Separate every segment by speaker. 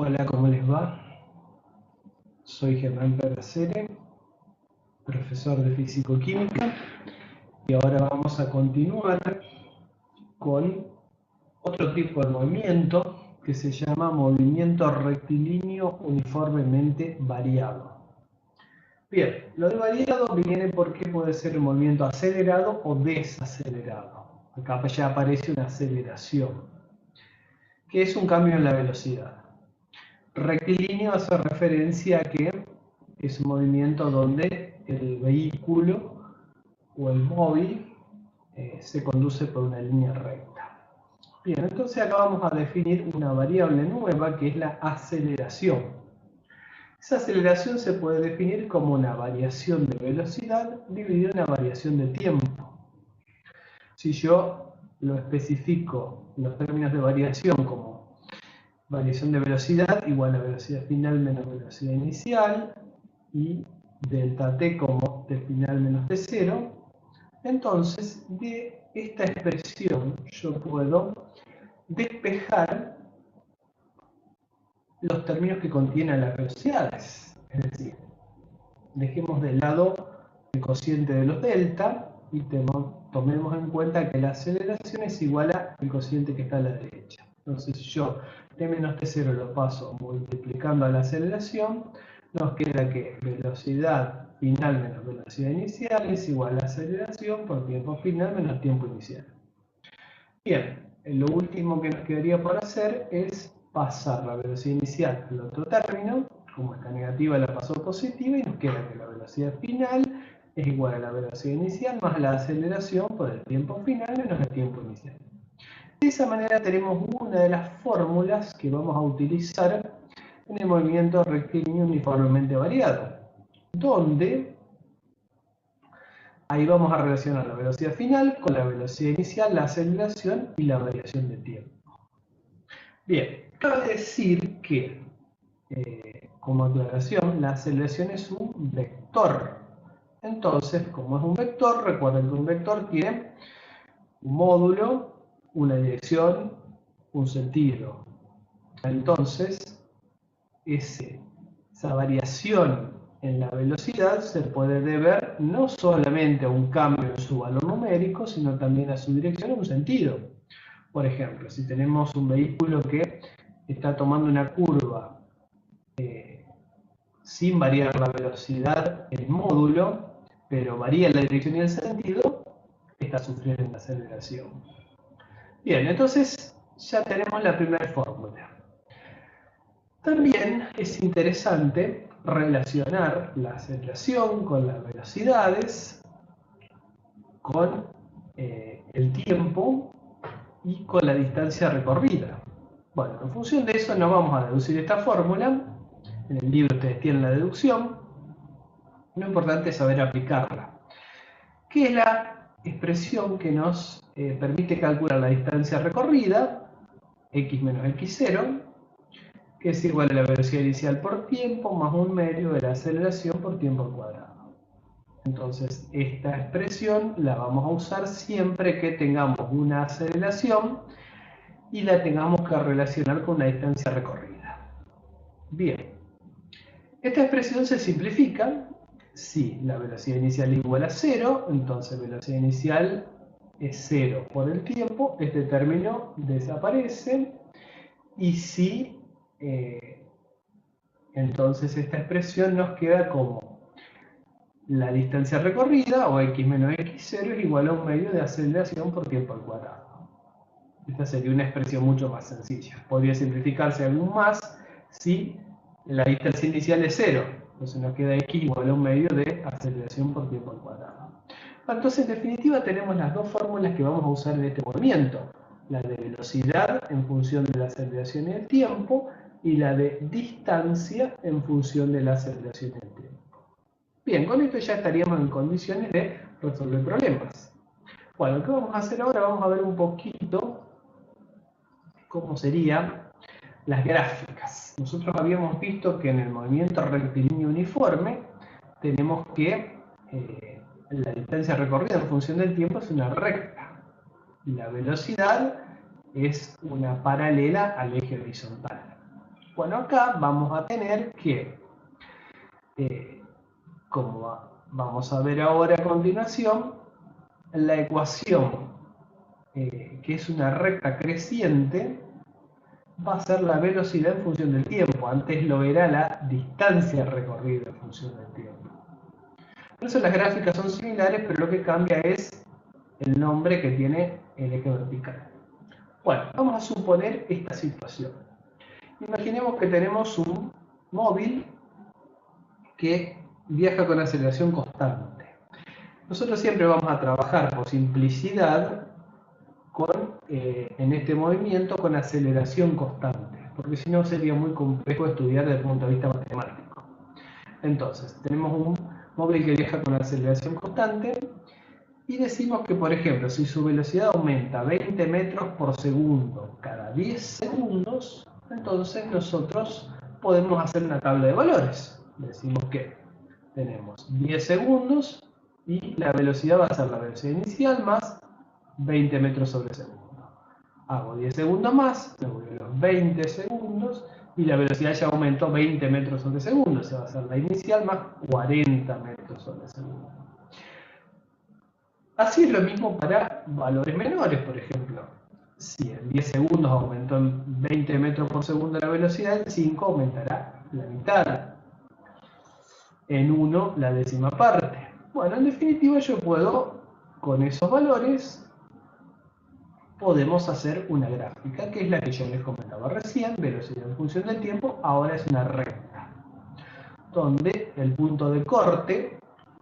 Speaker 1: Hola, ¿cómo les va? Soy Germán Peracere, profesor de Físico-Química, y ahora vamos a continuar con otro tipo de movimiento que se llama movimiento rectilíneo uniformemente variado. Bien, lo de variado viene porque puede ser un movimiento acelerado o desacelerado. Acá ya aparece una aceleración, que es un cambio en la velocidad. Rectilíneo hace referencia a que es un movimiento donde el vehículo o el móvil se conduce por una línea recta. Bien, entonces acá vamos a definir una variable nueva que es la aceleración. Esa aceleración se puede definir como una variación de velocidad dividida en una variación de tiempo. Si yo lo especifico en los términos de variación como variación de velocidad igual a velocidad final menos velocidad inicial y delta t como t final menos t0, entonces de esta expresión yo puedo despejar los términos que contienen las velocidades. Es decir, dejemos de lado el cociente de los delta y tomemos en cuenta que la aceleración es igual al cociente que está a la derecha. Entonces yo t menos t0 lo paso multiplicando a la aceleración, nos queda que velocidad final menos velocidad inicial es igual a aceleración por tiempo final menos tiempo inicial. Bien, lo último que nos quedaría por hacer es pasar la velocidad inicial al otro término. Como está negativa la paso a positiva y nos queda que la velocidad final es igual a la velocidad inicial más la aceleración por el tiempo final menos el tiempo inicial. De esa manera tenemos una de las fórmulas que vamos a utilizar en el movimiento rectilíneo uniformemente variado, donde ahí vamos a relacionar la velocidad final con la velocidad inicial, la aceleración y la variación de tiempo. Bien, cabe decir que, como aclaración, la aceleración es un vector. Entonces, como es un vector, recuerden que un vector tiene un módulo, una dirección, un sentido. Entonces, esa variación en la velocidad se puede deber no solamente a un cambio en su valor numérico, sino también a su dirección en un sentido. Por ejemplo, si tenemos un vehículo que está tomando una curva sin variar la velocidad en el módulo, pero varía la dirección y el sentido, está sufriendo una aceleración. Bien, entonces ya tenemos la primera fórmula. También es interesante relacionar la aceleración con las velocidades, con el tiempo y con la distancia recorrida. Bueno, en función de eso nos vamos a deducir esta fórmula. En el libro ustedes tienen la deducción. Lo importante es saber aplicarla, que es la expresión que nos permite calcular la distancia recorrida, x menos x0, que es igual a la velocidad inicial por tiempo más un medio de la aceleración por tiempo al cuadrado. Entonces, esta expresión la vamos a usar siempre que tengamos una aceleración y la tengamos que relacionar con una distancia recorrida. Bien, esta expresión se simplifica. Si la velocidad inicial es igual a 0, entonces velocidad inicial es 0 por el tiempo, este término desaparece, y si entonces esta expresión nos queda como la distancia recorrida, o x menos x0, es igual a un medio de aceleración por tiempo al cuadrado. Esta sería una expresión mucho más sencilla. Podría simplificarse aún más si la distancia inicial es 0. Entonces nos queda x igual a un medio de aceleración por tiempo al cuadrado. Entonces, en definitiva, tenemos las dos fórmulas que vamos a usar en este movimiento. La de velocidad en función de la aceleración y el tiempo, y la de distancia en función de la aceleración y el tiempo. Bien, con esto ya estaríamos en condiciones de resolver problemas. Bueno, ¿qué vamos a hacer ahora? Vamos a ver un poquito cómo serían las gráficas. Nosotros habíamos visto que en el movimiento rectilíneo uniforme tenemos que la distancia recorrida en función del tiempo es una recta y la velocidad es una paralela al eje horizontal. Bueno, acá vamos a tener que, como vamos a ver ahora a continuación, la ecuación, que es una recta creciente, va a ser la velocidad en función del tiempo. Antes lo era la distancia recorrida en función del tiempo. Por eso las gráficas son similares, pero lo que cambia es el nombre que tiene el eje vertical. Bueno, vamos a suponer esta situación. Imaginemos que tenemos un móvil que viaja con aceleración constante. Nosotros siempre vamos a trabajar por simplicidad en este movimiento con aceleración constante, porque si no sería muy complejo estudiar desde el punto de vista matemático. Entonces, tenemos un móvil que viaja con aceleración constante y decimos que, por ejemplo, si su velocidad aumenta 20 metros por segundo cada 10 segundos, entonces nosotros podemos hacer una tabla de valores. Decimos que tenemos 10 segundos y la velocidad va a ser la velocidad inicial más 20 metros sobre segundo. Hago 10 segundos más, me voy a los 20 segundos y la velocidad ya aumentó 20 metros sobre segundo. Se va a hacer la inicial más 40 metros sobre segundo. Así es lo mismo para valores menores, por ejemplo. Si en 10 segundos aumentó en 20 metros por segundo la velocidad, en 5 aumentará la mitad. En 1 la décima parte. Bueno, en definitiva yo puedo, con esos valores, podemos hacer una gráfica, que es la que yo les comentaba recién, velocidad en función del tiempo, ahora es una recta, donde el punto de corte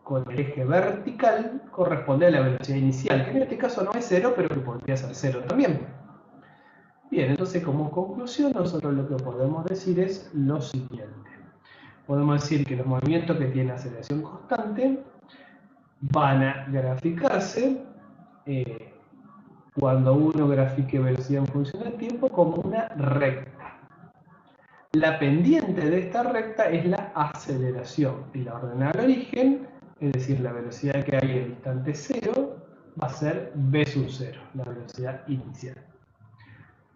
Speaker 1: con el eje vertical corresponde a la velocidad inicial, que en este caso no es 0, pero que podría ser 0 también. Bien, entonces como conclusión nosotros lo que podemos decir es lo siguiente. Podemos decir que los movimientos que tienen aceleración constante van a graficarse cuando uno grafique velocidad en función del tiempo como una recta. La pendiente de esta recta es la aceleración y la ordenada al origen, es decir, la velocidad que hay en el instante 0 va a ser v sub 0, la velocidad inicial.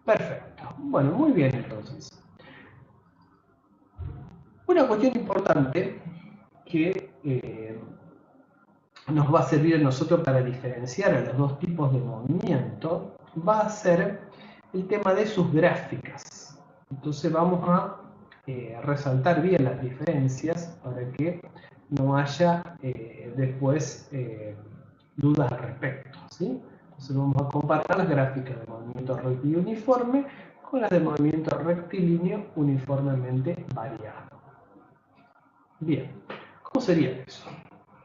Speaker 1: Perfecto. Bueno, muy bien entonces. Una cuestión importante que nos va a servir a nosotros para diferenciar a los dos tipos de movimiento va a ser el tema de sus gráficas. Entonces vamos a resaltar bien las diferencias para que no haya después dudas al respecto, ¿sí? Entonces vamos a comparar las gráficas de movimiento rectilíneo uniforme con las de movimiento rectilíneo uniformemente variado. Bien, ¿cómo sería eso?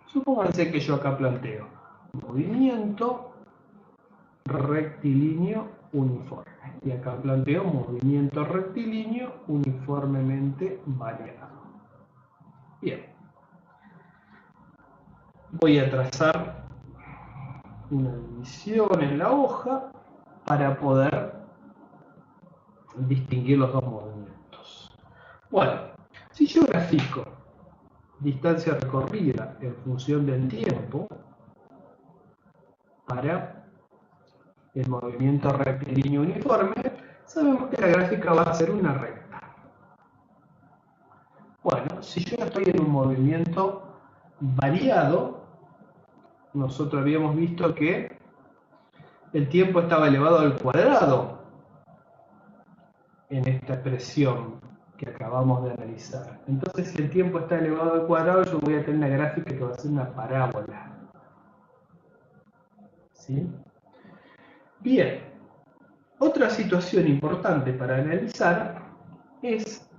Speaker 1: Supónganse que yo acá planteo movimiento rectilíneo uniforme y acá planteo movimiento rectilíneo uniformemente variado. Bien, voy a trazar una división en la hoja para poder distinguir los dos movimientos. Bueno, si yo grafico distancia recorrida en función del tiempo para el movimiento rectilíneo uniforme, sabemos que la gráfica va a ser una recta. Bueno, si yo estoy en un movimiento variado, nosotros habíamos visto que el tiempo estaba elevado al cuadrado en esta expresión que acabamos de analizar. Entonces, si el tiempo está elevado al cuadrado, yo voy a tener una gráfica que va a ser una parábola. ¿Sí? Bien, otra situación importante para analizar es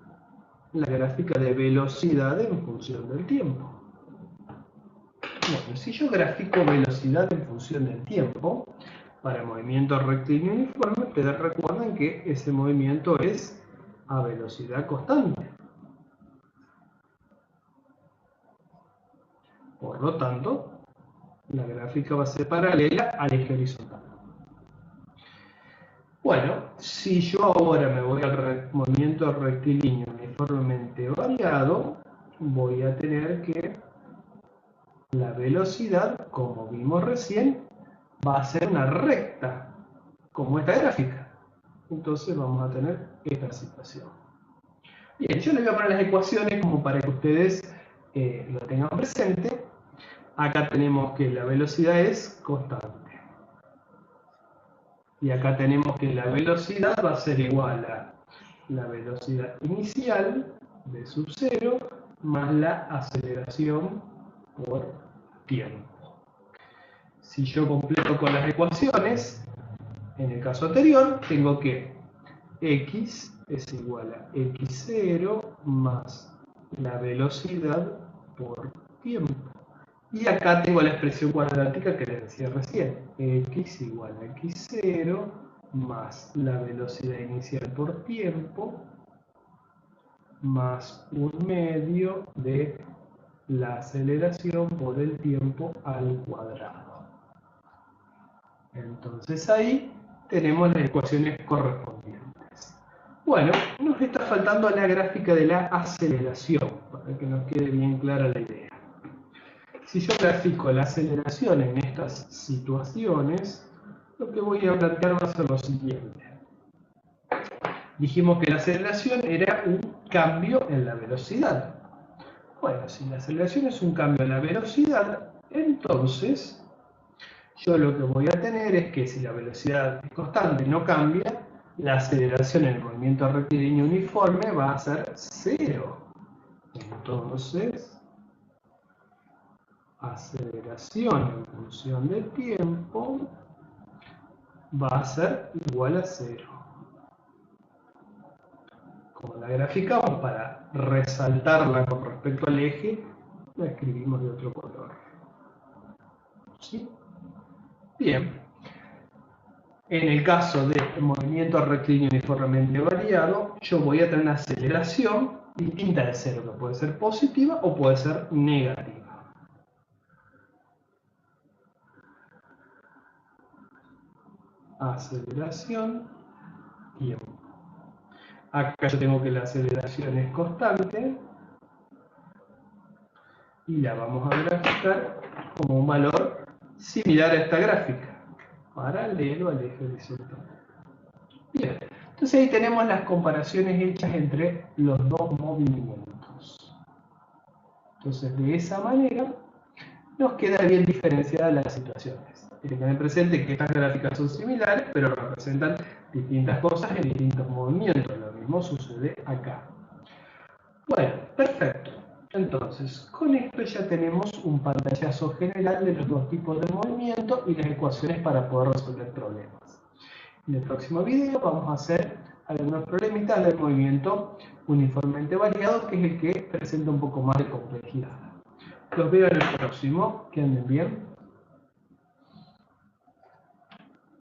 Speaker 1: la gráfica de velocidad en función del tiempo. Bueno, si yo grafico velocidad en función del tiempo para movimiento rectilíneo uniforme, ustedes recuerdan que ese movimiento es a velocidad constante. Por lo tanto, la gráfica va a ser paralela al eje horizontal. Bueno, si yo ahora me voy al movimiento rectilíneo uniformemente variado, voy a tener que la velocidad, como vimos recién, va a ser una recta, como esta gráfica. Entonces vamos a tener esta situación. Bien, yo les voy a poner las ecuaciones como para que ustedes lo tengan presente. Acá tenemos que la velocidad es constante. Y acá tenemos que la velocidad va a ser igual a la velocidad inicial de sub 0 más la aceleración por tiempo. Si yo completo con las ecuaciones, en el caso anterior, tengo que x es igual a x0 más la velocidad por tiempo. Y acá tengo la expresión cuadrática que les decía recién. X igual a x0 más la velocidad inicial por tiempo más 1/2 de la aceleración por el tiempo al cuadrado. Entonces ahí tenemos las ecuaciones correspondientes. Bueno, nos está faltando la gráfica de la aceleración, para que nos quede bien clara la idea. Si yo grafico la aceleración en estas situaciones, lo que voy a plantear va a ser lo siguiente. Dijimos que la aceleración era un cambio en la velocidad. Bueno, si la aceleración es un cambio en la velocidad, entonces yo lo que voy a tener es que si la velocidad es constante y no cambia, la aceleración en el movimiento rectilíneo uniforme va a ser 0. Entonces, aceleración en función del tiempo va a ser igual a 0. Como la graficamos para resaltarla con respecto al eje, la escribimos de otro color. ¿Sí? Bien. En el caso de movimiento rectilíneo uniformemente variado, yo voy a tener una aceleración distinta de 0, que puede ser positiva o puede ser negativa. Aceleración, tiempo. Acá yo tengo que la aceleración es constante y la vamos a graficar como un valor similar a esta gráfica, paralelo al eje horizontal. Bien, entonces ahí tenemos las comparaciones hechas entre los dos movimientos. Entonces de esa manera nos queda bien diferenciadas las situaciones. Tienen que tener presente que estas gráficas son similares, pero representan distintas cosas en distintos movimientos. Lo mismo sucede acá. Bueno, perfecto. Entonces, con esto ya tenemos un pantallazo general de los dos tipos de movimiento y las ecuaciones para poder resolver problemas. En el próximo video vamos a hacer algunos problemitas del movimiento uniformemente variado, que es el que presenta un poco más de complejidad. Los veo en el próximo. Que anden bien.